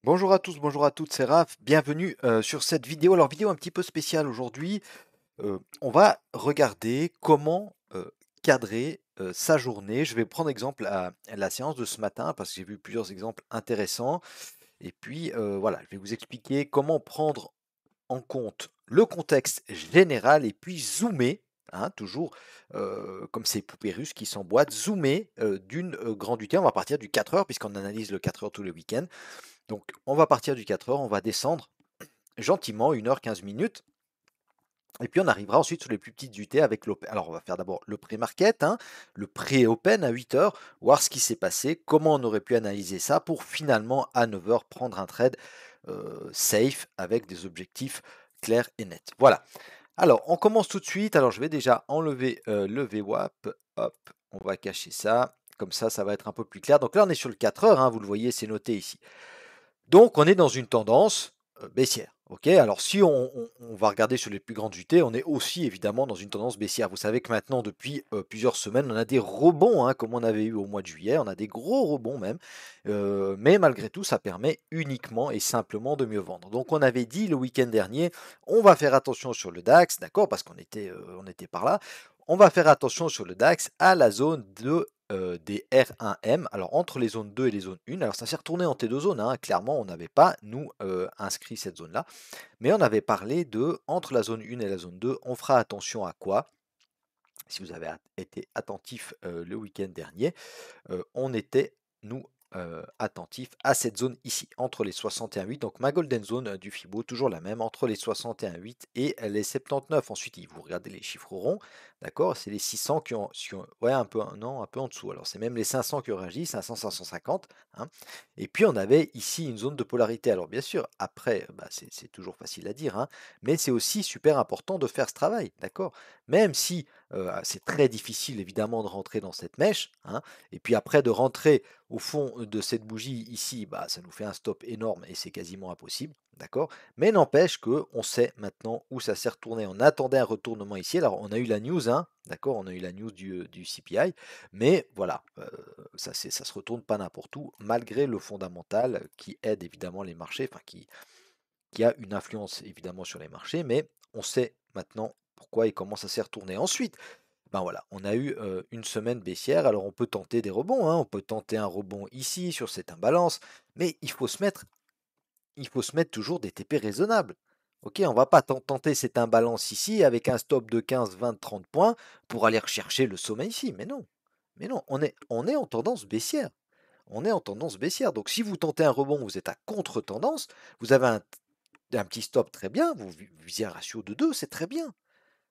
Bonjour à tous, bonjour à toutes, c'est Raph. Bienvenue sur cette vidéo. Alors, vidéo un petit peu spéciale aujourd'hui. On va regarder comment cadrer sa journée. Je vais prendre exemple la séance de ce matin parce que j'ai vu plusieurs exemples intéressants. Et puis voilà, je vais vous expliquer comment prendre en compte le contexte général et puis zoomer, hein, toujours comme ces poupées russes qui s'emboîtent, zoomer d'une grande unité. On va partir du 4 heures puisqu'on analyse le 4 heures tous les week-ends. Donc, on va partir du 4 heures, on va descendre gentiment, 1 heure 15 minutes. Et puis, on arrivera ensuite sur les plus petites UT avec l'open. Alors, on va faire d'abord le pré-market, hein, le pré-open à 8 heures, voir ce qui s'est passé, comment on aurait pu analyser ça pour finalement à 9 heures prendre un trade safe avec des objectifs clairs et nets. Voilà. Alors, on commence tout de suite. Alors, je vais déjà enlever le VWAP. Hop, on va cacher ça. Comme ça va être un peu plus clair. Donc là, on est sur le 4 heures, hein, vous le voyez, c'est noté ici. Donc, on est dans une tendance baissière. Ok, alors si on va regarder sur les plus grandes UT, on est aussi évidemment dans une tendance baissière. Vous savez que maintenant, depuis plusieurs semaines, on a des rebonds, hein, comme on avait eu au mois de juillet, on a des gros rebonds même, mais malgré tout, ça permet uniquement et simplement de mieux vendre. Donc on avait dit le week-end dernier, on va faire attention sur le DAX, d'accord, parce on était par là, on va faire attention sur le DAX à la zone des R1M, alors entre les zones 2 et les zones 1, alors ça s'est retourné en T2 zones, hein, clairement on n'avait pas, nous, inscrit cette zone-là, mais on avait parlé de, entre la zone 1 et la zone 2, on fera attention à quoi? Si vous avez été attentif le week-end dernier, on était, nous, attentifs à cette zone ici, entre les 61,8, donc ma golden zone du Fibo, toujours la même, entre les 61,8 et les 79. Ensuite, vous regardez les chiffres ronds, d'accord, c'est les 600 ouais, un peu, non, un peu en dessous, alors c'est même les 500 qui ont réagi, 500, 550, hein. Et puis on avait ici une zone de polarité. Alors bien sûr, après, bah, c'est toujours facile à dire, hein, mais c'est aussi super important de faire ce travail, d'accord. Même si c'est très difficile évidemment de rentrer dans cette mèche, hein, et puis après de rentrer au fond de cette bougie ici, bah, ça nous fait un stop énorme et c'est quasiment impossible, d'accord? Mais n'empêche que on sait maintenant où ça s'est retourné. On attendait un retournement ici. Alors on a eu la news, hein, d'accord? On a eu la news du CPI, mais voilà, ça se retourne pas n'importe où, malgré le fondamental qui aide évidemment les marchés, enfin qui a une influence évidemment sur les marchés, mais on sait maintenant pourquoi et comment ça s'est retourné. Ensuite, ben voilà, on a eu une semaine baissière, alors on peut tenter des rebonds, hein, on peut tenter un rebond ici sur cette imbalance, mais il faut se mettre toujours des TP raisonnables. Ok, on va pas tenter cette imbalance ici avec un stop de 15, 20, 30 points pour aller rechercher le sommet ici. Mais non, on est en tendance baissière. On est en tendance baissière. Donc si vous tentez un rebond, vous êtes à contre-tendance, vous avez un petit stop très bien, vous visez un ratio de 2, c'est très bien.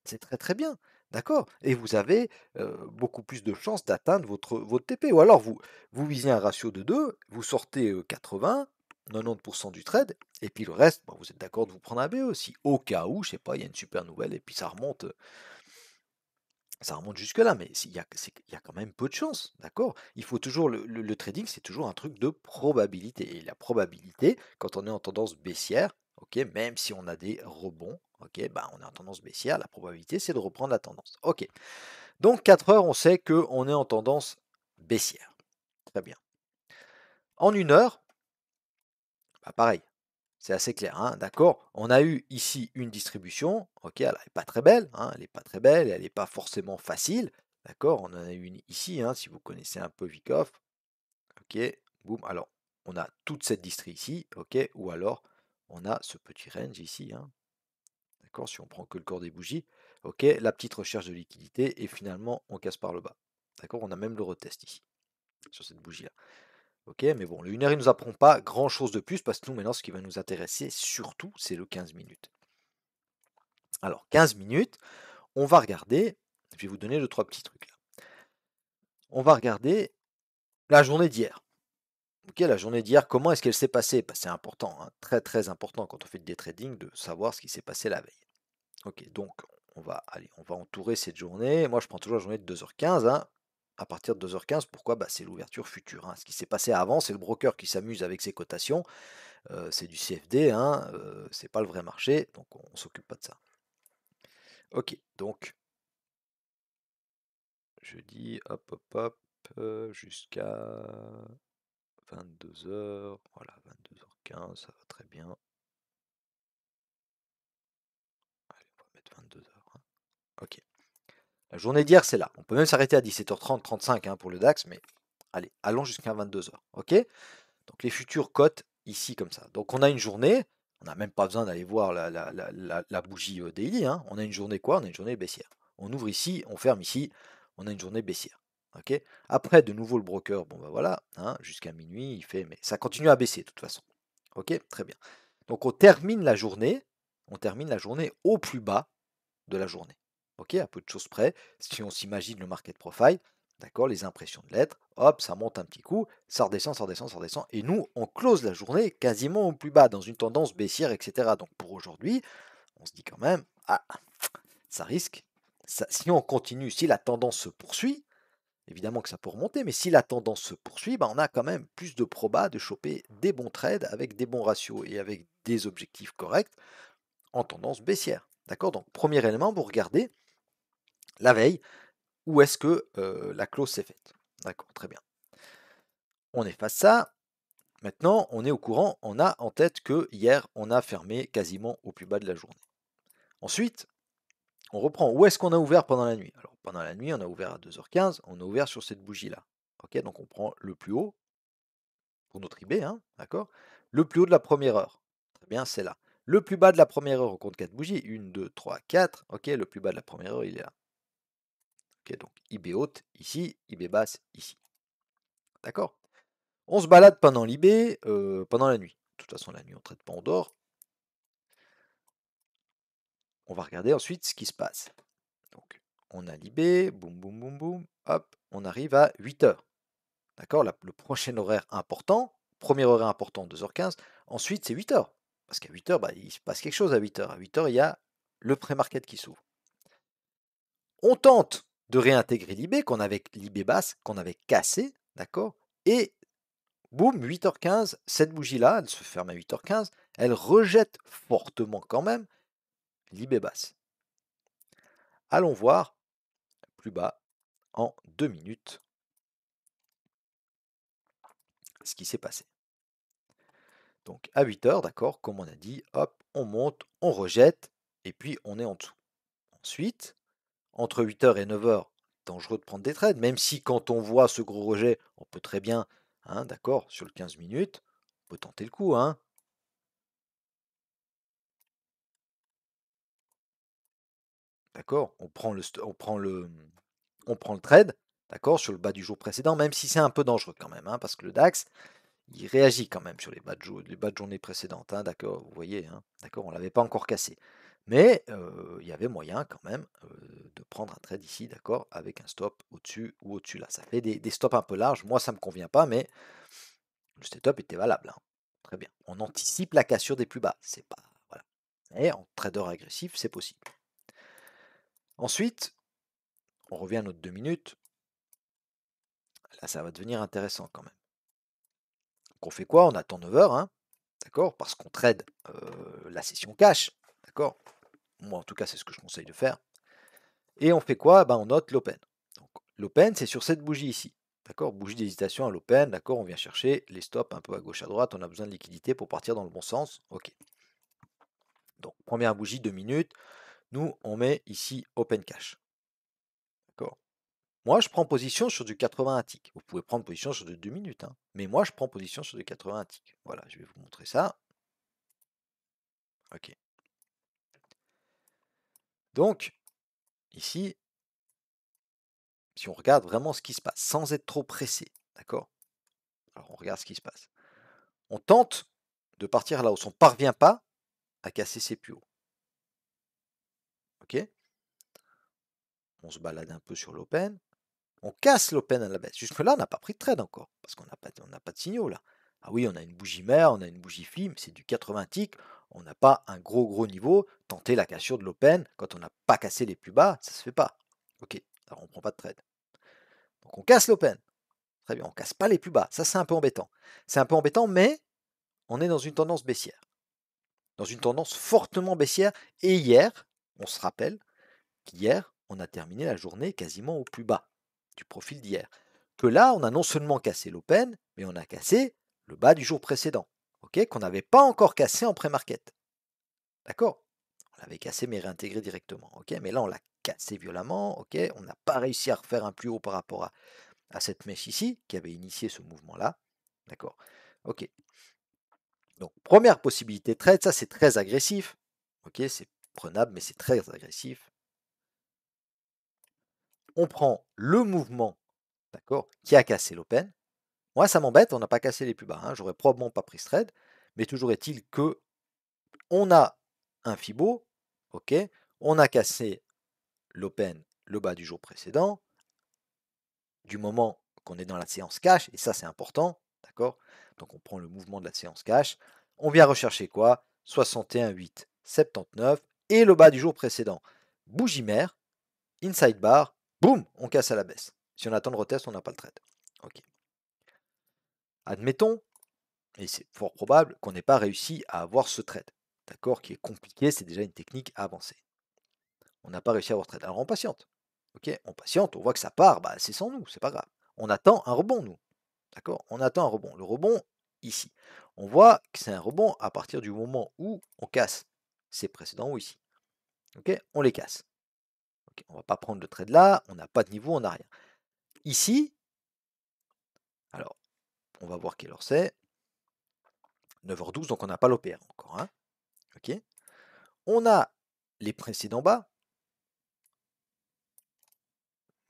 C'est très, très bien, d'accord? Et vous avez, beaucoup plus de chances d'atteindre votre TP. Ou alors vous visez un ratio de 2, vous sortez, 80-90 du trade et puis le reste, bah, vous êtes d'accord de vous prendre un BE aussi, au cas où, je sais pas, il y a une super nouvelle et puis ça remonte jusque-là, mais il y a quand même peu de chances, d'accord? Il faut toujours le trading, c'est toujours un truc de probabilité et la probabilité, quand on est en tendance baissière, OK, même si on a des rebonds, OK, bah, on est en tendance baissière, la probabilité, c'est de reprendre la tendance. OK, donc 4 heures, on sait qu'on est en tendance baissière. Très bien. En 1 heure, bah, pareil, c'est assez clair, hein, d'accord? On a eu ici une distribution, OK, elle n'est pas très belle, hein, elle n'est pas très belle, elle n'est pas forcément facile, d'accord? On en a une ici, hein, si vous connaissez un peu Vyckoff, OK, boum, alors on a toute cette distrie ici, OK, ou alors on a ce petit range ici, hein, d'accord? Si on prend que le corps des bougies, OK, la petite recherche de liquidité et finalement on casse par le bas, d'accord? On a même le retest ici, sur cette bougie-là. OK, mais bon, le 1 heure, il ne nous apprend pas grand-chose de plus parce que nous, maintenant, ce qui va nous intéresser surtout, c'est le 15 minutes. Alors, 15 minutes, on va regarder, je vais vous donner 2-3 petits trucs là. On va regarder la journée d'hier. OK, la journée d'hier, comment est-ce qu'elle s'est passée? Bah, c'est important, hein, très, très important quand on fait du day trading de savoir ce qui s'est passé la veille. OK, donc on va entourer cette journée. Moi, je prends toujours la journée de 2h15, hein. À partir de 2h15, pourquoi? Bah, c'est l'ouverture future, hein. Ce qui s'est passé avant, c'est le broker qui s'amuse avec ses cotations. C'est du CFD, hein, c'est pas le vrai marché, donc on s'occupe pas de ça. OK, donc jeudi, hop, hop, hop, jusqu'à 22 heures, voilà, 15, ça va très bien. Allez, on va mettre 22 heures. Ok. La journée d'hier, c'est là. On peut même s'arrêter à 17h30, 35 pour le DAX, mais allez, allons jusqu'à 22 heures. Ok. Donc les futures cotes ici comme ça. Donc on a une journée, on n'a même pas besoin d'aller voir la bougie daily. On a une journée quoi? On a une journée baissière. On ouvre ici, on ferme ici, on a une journée baissière. Ok. Après, de nouveau le broker, bon ben voilà, jusqu'à minuit, il fait, mais ça continue à baisser de toute façon. Ok, très bien. Donc on termine la journée au plus bas de la journée. Ok, à peu de choses près. Si on s'imagine le market profile, d'accord, les impressions de lettres, hop, ça monte un petit coup, ça redescend, ça redescend, ça redescend, et nous, on close la journée quasiment au plus bas, dans une tendance baissière, etc. Donc pour aujourd'hui, on se dit quand même, ah, ça risque, si on continue, si la tendance se poursuit, évidemment que ça peut remonter, mais si la tendance se poursuit, on a quand même plus de proba de choper des bons trades avec des bons ratios et avec des objectifs corrects en tendance baissière. D'accord. Donc premier élément, vous regardez la veille, où est-ce que la clause s'est faite. D'accord, très bien. On efface ça. Maintenant, on est au courant, on a en tête que hier, on a fermé quasiment au plus bas de la journée. Ensuite, on reprend. Où est-ce qu'on a ouvert pendant la nuit? Alors, pendant la nuit, on a ouvert à 2h15, on a ouvert sur cette bougie-là. Ok, donc on prend le plus haut pour notre IB, d'accord? Le plus haut de la première heure. Très bien, c'est là. Le plus bas de la première heure, on compte 4 bougies. 1, 2, 3, 4. Ok, le plus bas de la première heure, il est là. Ok, donc IB haute ici, IB basse ici. D'accord? On se balade pendant l'IB, pendant la nuit. De toute façon, la nuit, on ne traite pas, on dort. On va regarder ensuite ce qui se passe. Donc, on a l'IB, boum, boum, boum, boum, hop, on arrive à 8 heures. D'accord? Le prochain horaire important, premier horaire important, 2h15. Ensuite, c'est 8 heures. Parce qu'à 8 heures, il se passe quelque chose à 8 heures. À 8 heures, il y a le pré-market qui s'ouvre. On tente de réintégrer l'IB, l'IB basse, qu'on avait cassé, d'accord? Et boum, 8h15, cette bougie-là, elle se ferme à 8h15, elle rejette fortement quand même l'IB basse. Allons voir plus bas en 2 minutes ce qui s'est passé. Donc à 8 heures, d'accord, comme on a dit, hop, on monte, on rejette, et puis on est en dessous. Ensuite, entre 8 heures et 9 heures, dangereux de prendre des trades, même si quand on voit ce gros rejet, on peut très bien, d'accord, sur le 15 minutes, on peut tenter le coup, d'accord, on prend le trade, d'accord, sur le bas du jour précédent, même si c'est un peu dangereux quand même, parce que le DAX, il réagit quand même sur les bas de journée précédentes, d'accord, vous voyez, d'accord, on ne l'avait pas encore cassé. Mais il y avait moyen quand même de prendre un trade ici, d'accord, avec un stop au-dessus ou au-dessus là. Ça fait des stops un peu larges, moi ça ne me convient pas, mais le setup était valable. Très bien. On anticipe la cassure des plus bas, c'est pas. Voilà. Mais en trader agressif, c'est possible. Ensuite, on revient à notre 2 minutes. Là, ça va devenir intéressant quand même. Donc on fait quoi? On attend 9 heures, d'accord? Parce qu'on trade la session cash, d'accord? Moi, en tout cas, c'est ce que je conseille de faire. Et on fait quoi? On note l'open. Donc l'open, c'est sur cette bougie ici. D'accord? Bougie d'hésitation à l'open, d'accord? On vient chercher les stops un peu à gauche à droite. On a besoin de liquidité pour partir dans le bon sens. Ok. Donc première bougie, 2 minutes. Nous, on met ici open cash. D'accord? Moi, je prends position sur du 81 tick. Vous pouvez prendre position sur du 2 minutes. Mais moi, je prends position sur du 81 tick. Voilà, je vais vous montrer ça. Ok. Donc, ici, si on regarde vraiment ce qui se passe, sans être trop pressé, d'accord? Alors, on regarde ce qui se passe. On tente de partir là-haut. On ne parvient pas à casser ses plus hauts. Ok? On se balade un peu sur l'open. On casse l'open à la baisse. Jusque-là, on n'a pas pris de trade encore, parce qu'on n'a pas de signaux là. Ah oui, on a une bougie mère, on a une bougie fille, mais c'est du 80 ticks. On n'a pas un gros niveau. Tenter la cassure de l'open quand on n'a pas cassé les plus bas, ça se fait pas. Ok, alors on ne prend pas de trade. Donc on casse l'open. Très bien, on casse pas les plus bas. Ça, c'est un peu embêtant. C'est un peu embêtant, mais on est dans une tendance baissière. Dans une tendance fortement baissière. Et hier, on se rappelle qu'hier, on a terminé la journée quasiment au plus bas du profil d'hier. Que là, on a non seulement cassé l'open, mais on a cassé le bas du jour précédent. ok, qu'on n'avait pas encore cassé en pré-market. D'accord? On l'avait cassé mais réintégré directement. Ok, mais là on l'a cassé violemment. Ok, on n'a pas réussi à refaire un plus haut par rapport à cette mèche ici qui avait initié ce mouvement-là. D'accord? Ok. Donc première possibilité de trade, ça c'est très agressif. Ok, c'est prenable mais c'est très agressif. On prend le mouvement, d'accord, qui a cassé l'open. Moi ça m'embête, on n'a pas cassé les plus bas. Hein. J'aurais probablement pas pris ce trade, mais toujours est-il que on a un Fibo, ok, on a cassé l'open, le bas du jour précédent, du moment qu'on est dans la séance cash, et ça c'est important, d'accord? Donc on prend le mouvement de la séance cash, on vient rechercher quoi? 61,8, 79, et le bas du jour précédent. Bougie mère, inside bar, boum, on casse à la baisse. Si on attend le retest, on n'a pas le trade. Ok. Admettons, et c'est fort probable, qu'on n'ait pas réussi à avoir ce trade, d'accord? Qui est compliqué, c'est déjà une technique avancée. On n'a pas réussi à avoir trade. Alors on patiente. Ok, on patiente, on voit que ça part, bah, c'est sans nous, c'est pas grave. On attend un rebond, nous. D'accord? On attend un rebond. Le rebond, ici. On voit que c'est un rebond à partir du moment où on casse ces précédents ou ici. Ok? On les casse. Okay, on ne va pas prendre le trade là, on n'a pas de niveau, on n'a rien. Ici, alors, on va voir quelle heure c'est. 9h12, donc on n'a pas l'OPR encore. Hein? Ok? On a les précédents bas.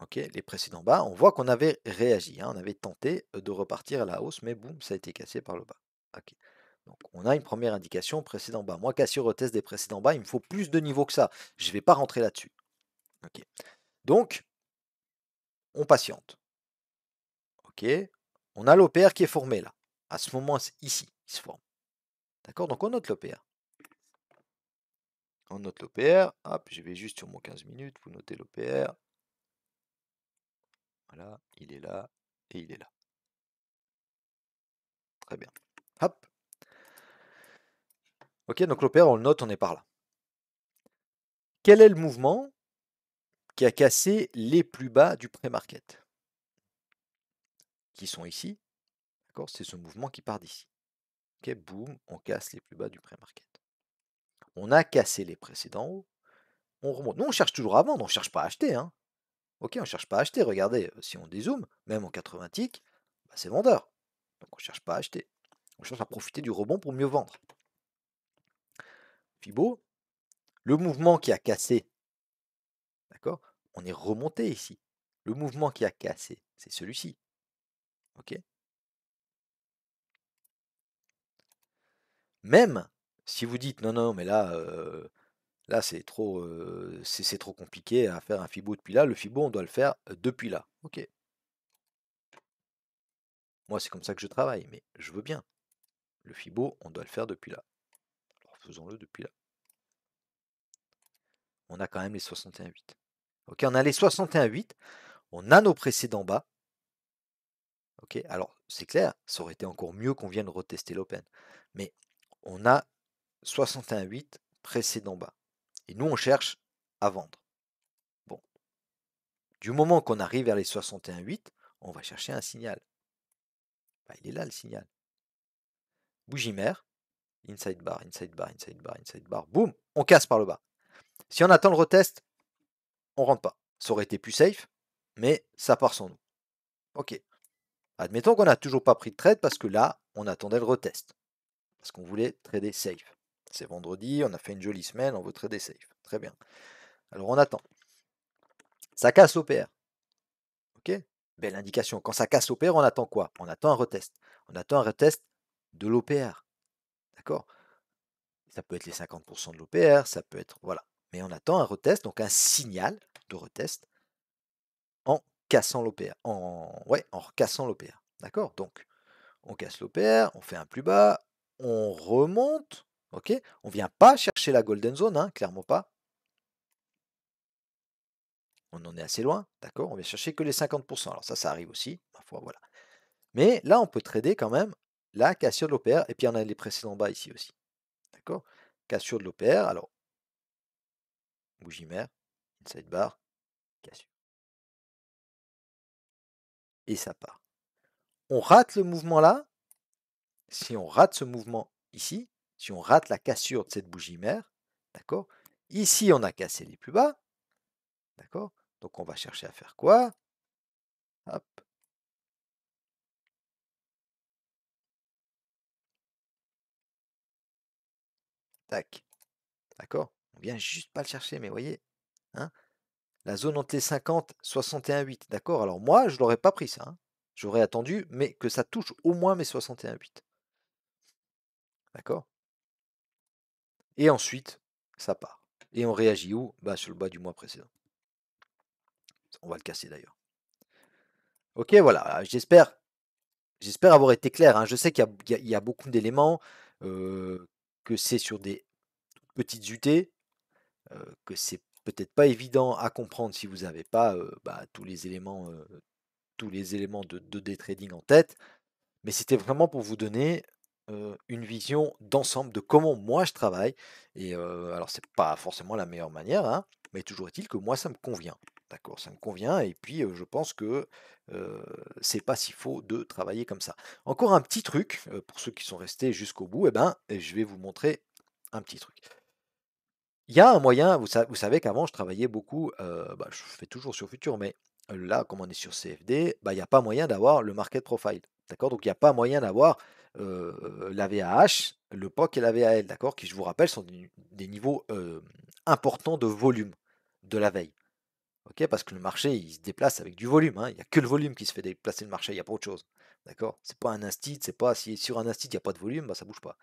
Ok, les précédents bas, on voit qu'on avait réagi, hein, on avait tenté de repartir à la hausse, mais boum, ça a été cassé par le bas. Ok. Donc on a une première indication précédent bas. Moi, Cassio reteste des précédents bas, il me faut plus de niveau que ça. Je ne vais pas rentrer là-dessus. Ok. Donc, on patiente. Ok. On a l'OPR qui est formé là. À ce moment, ici, il se forme. D'accord? Donc on note l'OPR. On note l'OPR. Hop, je vais juste sur mon 15 minutes. Vous notez l'OPR. Voilà, il est là et il est là. Très bien. Hop. Ok, donc l'OPR, on le note, on est par là. Quel est le mouvement qui a cassé les plus bas du pré-market? Qui sont ici. D'accord? C'est ce mouvement qui part d'ici. Ok, boum, on casse les plus bas du pré-market. On a cassé les précédents hauts. On remonte. Nous, on cherche toujours à vendre, on ne cherche pas à acheter. Hein. Ok, on ne cherche pas à acheter. Regardez, si on dézoome, même en 80 ticks, bah, c'est vendeur. Donc on ne cherche pas à acheter. On cherche à profiter du rebond pour mieux vendre. Fibo, le mouvement qui a cassé, d'accord? On est remonté ici. Le mouvement qui a cassé, c'est celui-ci. Ok? Même si vous dites non, non, mais là c'est trop compliqué à faire un Fibo depuis là. Le Fibo, on doit le faire depuis là. Ok. Moi, c'est comme ça que je travaille, mais je veux bien. Le Fibo, on doit le faire depuis là. Alors faisons-le depuis là. On a quand même les 61,8. Ok, on a les 61,8. On a nos précédents bas. Ok, alors c'est clair, ça aurait été encore mieux qu'on vienne retester l'open. Mais on a 61,8 précédents bas. Et nous, on cherche à vendre. Bon. Du moment qu'on arrive vers les 61,8, on va chercher un signal. Bah, il est là le signal. Bougie mère. Inside bar, inside bar, inside bar, inside bar. Boum, on casse par le bas. Si on attend le retest, on rentre pas. Ça aurait été plus safe, mais ça part sans nous. Ok. Admettons qu'on n'a toujours pas pris de trade parce que là, on attendait le retest. Parce qu'on voulait trader safe. C'est vendredi, on a fait une jolie semaine, on veut trader safe. Très bien. Alors on attend. Ça casse l'OPR. Ok? Belle indication. Quand ça casse l'OPR, on attend quoi? On attend un retest. On attend un retest de l'OPR. D'accord? Ça peut être les 50% de l'OPR, ça peut être. Voilà. Mais on attend un retest, donc un signal de retest en cassant l'OPR. Ouais, en recassant l'OPR. D'accord? Donc, on casse l'OPR, on fait un plus bas, on remonte. Ok? On ne vient pas chercher la golden zone, hein, clairement pas. On en est assez loin, d'accord? On vient chercher que les 50%. Alors ça arrive aussi, parfois, voilà. Mais là, on peut trader quand même la cassure de l'OPR, et puis on a les précédents bas ici aussi. D'accord? Cassure de l'OPR, alors, bougie mère, inside bar, cassure. Et ça part. On rate le mouvement là, si on rate ce mouvement ici, si on rate la cassure de cette bougie mère, d'accord? Ici, on a cassé les plus bas, d'accord? Donc on va chercher à faire quoi? Hop, tac, d'accord? On vient juste pas le chercher, mais vous voyez, hein? La zone en T50, 61,8, d'accord? Alors moi, je l'aurais pas pris ça, hein. J'aurais attendu, mais que ça touche au moins mes 61,8, d'accord? Et ensuite, ça part. Et on réagit où? Bah, sur le bas du mois précédent. On va le casser d'ailleurs. Ok, voilà, j'espère avoir été clair, hein. Je sais qu'il y a beaucoup d'éléments, que c'est sur des petites UT, que c'est peut-être pas évident à comprendre si vous n'avez pas bah, tous les éléments de day trading en tête. Mais c'était vraiment pour vous donner une vision d'ensemble de comment moi je travaille. Et alors, c'est pas forcément la meilleure manière, hein, mais toujours est-il que moi, ça me convient. D'accord, ça me convient. Et puis, je pense que c'est pas si faux de travailler comme ça. Encore un petit truc, pour ceux qui sont restés jusqu'au bout, eh ben, je vais vous montrer un petit truc. Il y a un moyen, vous savez qu'avant je travaillais beaucoup, bah, je fais toujours sur futur, mais là, comme on est sur CFD, bah, il y a pas moyen d'avoir le market profile, d'accord? Donc il y a pas moyen d'avoir, la VAH, le POC et la VAL, d'accord? Qui, je vous rappelle, sont des niveaux, importants de volume de la veille, OK? Parce que le marché, il se déplace avec du volume, hein. Il y a que le volume qui se fait déplacer le marché, il y a pas autre chose, d'accord? C'est pas un instit, c'est pas si sur un instit il y a pas de volume, bah, ça bouge pas.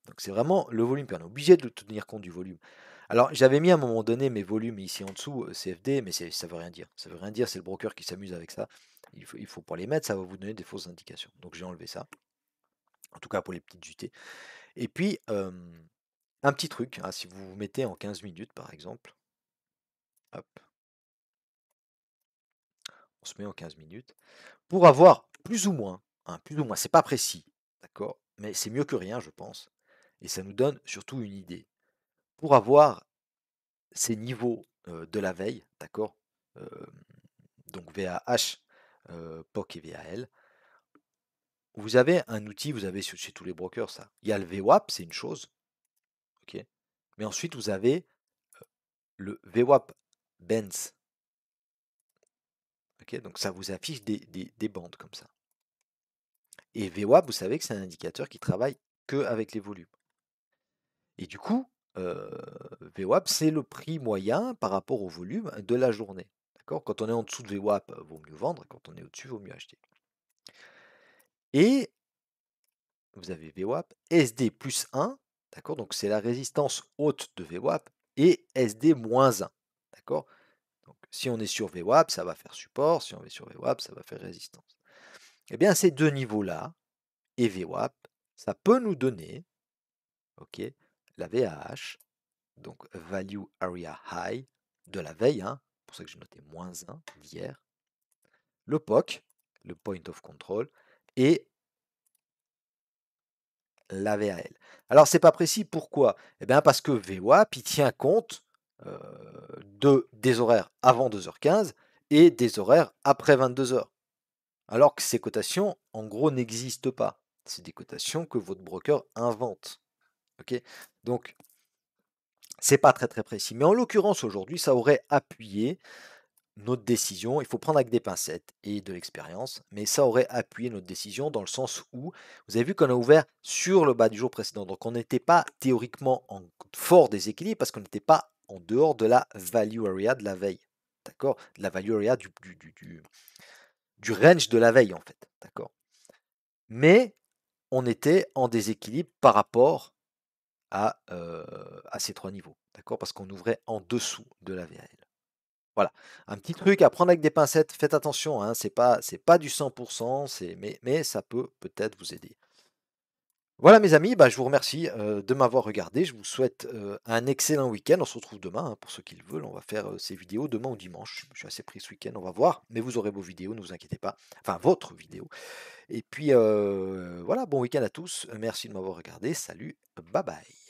Donc c'est vraiment le volume, puis on est obligé de tenir compte du volume. Alors j'avais mis à un moment donné mes volumes ici en dessous, CFD, mais ça veut rien dire. Ça veut rien dire, c'est le broker qui s'amuse avec ça. Il faut pas les mettre, ça va vous donner des fausses indications. Donc j'ai enlevé ça, en tout cas pour les petites UT. Et puis, un petit truc, hein, si vous vous mettez en 15 minutes par exemple, hop, on se met en 15 minutes, pour avoir plus ou moins, c'est pas précis, d'accord, mais c'est mieux que rien, je pense. Et ça nous donne surtout une idée. Pour avoir ces niveaux de la veille, d'accord? Euh, donc VAH, POC et VAL. Vous avez un outil, vous avez chez tous les brokers ça. Il y a le VWAP, c'est une chose, ok? Mais ensuite vous avez le VWAP Benz, ok? Donc ça vous affiche des bandes comme ça. Et VWAP, vous savez que c'est un indicateur qui travaille que avec les volumes. Et du coup, VWAP, c'est le prix moyen par rapport au volume de la journée. D'accord? Quand on est en dessous de VWAP, vaut mieux vendre. Quand on est au-dessus, vaut mieux acheter. Et vous avez VWAP, SD plus 1, d'accord? Donc c'est la résistance haute de VWAP, et SD moins 1, d'accord? Donc si on est sur VWAP, ça va faire support, si on est sur VWAP, ça va faire résistance. Eh bien, ces deux niveaux-là, et VWAP, ça peut nous donner, ok, la VAH, donc Value Area High, de la veille, hein, pour ça que j'ai noté moins 1 d'hier, le POC, le Point of Control, et la VAL. Alors, c'est pas précis, pourquoi? Eh bien, parce que VWAP, il tient compte des horaires avant 2h15 et des horaires après 22h. Alors que ces cotations, en gros, n'existent pas. C'est des cotations que votre broker invente. Ok? Donc, c'est pas très très précis. Mais en l'occurrence, aujourd'hui, ça aurait appuyé notre décision. Il faut prendre avec des pincettes et de l'expérience, mais ça aurait appuyé notre décision dans le sens où, vous avez vu qu'on a ouvert sur le bas du jour précédent. Donc on n'était pas théoriquement en fort déséquilibre parce qu'on n'était pas en dehors de la value area de la veille. D'accord? De la value area du range de la veille en fait. D'accord? Mais on était en déséquilibre par rapport à ces trois niveaux. D'accord? Parce qu'on ouvrait en dessous de la VAL. Voilà, un petit truc à prendre avec des pincettes, faites attention, hein, c'est pas du 100%, mais ça peut peut-être vous aider. Voilà mes amis, bah, je vous remercie de m'avoir regardé, je vous souhaite un excellent week-end, on se retrouve demain, hein, pour ceux qui le veulent, on va faire ces vidéos demain ou dimanche, je suis assez pris ce week-end, on va voir, mais vous aurez vos vidéos, ne vous inquiétez pas, enfin votre vidéo. Et puis voilà, bon week-end à tous, merci de m'avoir regardé, salut, bye bye.